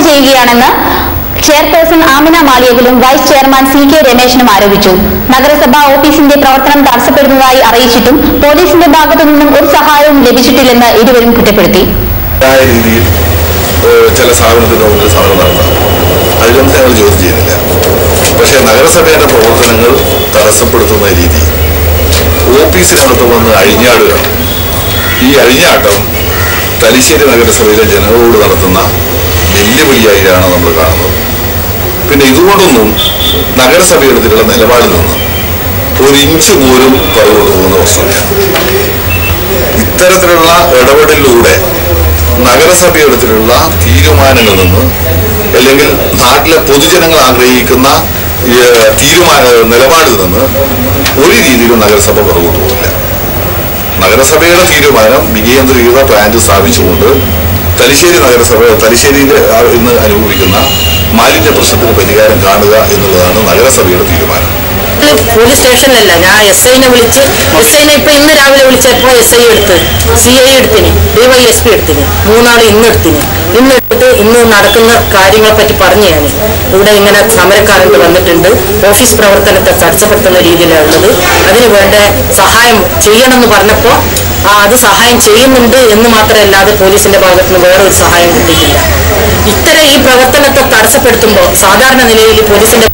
ചെയ്യുകയാണെന്ന് ചെയർപേഴ്സൺ ആമിന മാളിയകലും vice chairman CK രമേശനും ആരോപിച്ചു. നഗരസഭാ ഓഫീസിന്റെ പ്രവർത്തനം തടസ്സപ്പെടുന്നതായി അറിയിച്ചിട്ടും പോലീസിന്റെ ഭാഗത്തു നിന്നും ഒരു സഹായവും ലഭിച്ചിട്ടില്ലെന്ന് ഇരുവരും കുറ്റപ്പെടുത്തി. ചില സ്ഥാപനത്തിന്റെ മുന്നിൽ സമരം നടത്താം, അതിലൊന്നും ഞങ്ങൾ ചോദ്യം ചെയ്യുന്നില്ല. പക്ഷേ നഗരസഭയുടെ പ്രവർത്തനങ്ങൾ തടസ്സപ്പെടുത്തുന്ന രീതി ഓഫീസിനകത്ത് വന്ന് അഴിഞ്ഞാടുകയാണ്. ഈ അഴിഞ്ഞാട്ടം തലശ്ശേരി നഗരസഭയിലെ ജനങ്ങളോട് നടത്തുന്ന വെല്ലുവിളിയായിട്ടാണ് നമ്മൾ കാണുന്നത്. പിന്നെ ഇതുകൊണ്ടൊന്നും നഗരസഭയെടുത്തിട്ടുള്ള നിലപാടിൽ നിന്ന് ഒരു ഇഞ്ച് പോലും പുറകോട്ട് പോകുന്ന പ്രശ്നമില്ല. ഇത്തരത്തിലുള്ള ഇടപെടലിലൂടെ നഗരസഭയെടുത്തിട്ടുള്ള തീരുമാനങ്ങളിൽ നിന്ന് അല്ലെങ്കിൽ നാട്ടിലെ പൊതുജനങ്ങൾ ആഗ്രഹിക്കുന്ന നിലപാടിൽ നിന്ന് ഒരു രീതിയിലും നഗരസഭ പുറകോട്ട് പോകില്ല. നഗരസഭയുടെ തീരുമാനം വികേന്ദ്രീകൃത പ്ലാന്റ് സ്ഥാപിച്ചുകൊണ്ട് തലശ്ശേരിയിൽ ഇന്ന് അനുഭവിക്കുന്ന മാലിന്യ പ്രശ്നത്തിന് പരിഹാരം കാണുക എന്നുള്ളതാണ് നഗരസഭയുടെ തീരുമാനം. പോലീസ് സ്റ്റേഷനിലല്ല, ഞാൻ SI-നെ വിളിച്ച് ഇപ്പൊ ഇന്ന് രാവിലെ വിളിച്ചപ്പോൾ SI എടുത്ത്, CI എടുത്തിന്, DYSP എടുത്തിന്, മൂന്നാള് ഇന്നെടുത്ത് ഇന്ന് നടക്കുന്ന കാര്യങ്ങളെ പറ്റി പറഞ്ഞു. ഞാൻ ഇവിടെ ഇങ്ങനെ സമരക്കാരണ്ട് വന്നിട്ടുണ്ട്, ഓഫീസ് പ്രവർത്തനത്തെ തടസ്സപ്പെടുത്തുന്ന രീതിയിലുള്ളത്, അതിന് വേണ്ട സഹായം ചെയ്യണമെന്ന് പറഞ്ഞപ്പോൾ അത് സഹായം ചെയ്യുന്നുണ്ട് എന്ന് മാത്രമല്ലാതെ പോലീസിന്റെ ഭാഗത്തുനിന്ന് വേറൊരു സഹായം കിട്ടിയിട്ടില്ല. ഇത്തരം ഈ പ്രവർത്തനത്തെ തടസ്സപ്പെടുത്തുമ്പോൾ സാധാരണ നിലയിൽ പോലീസിന്റെ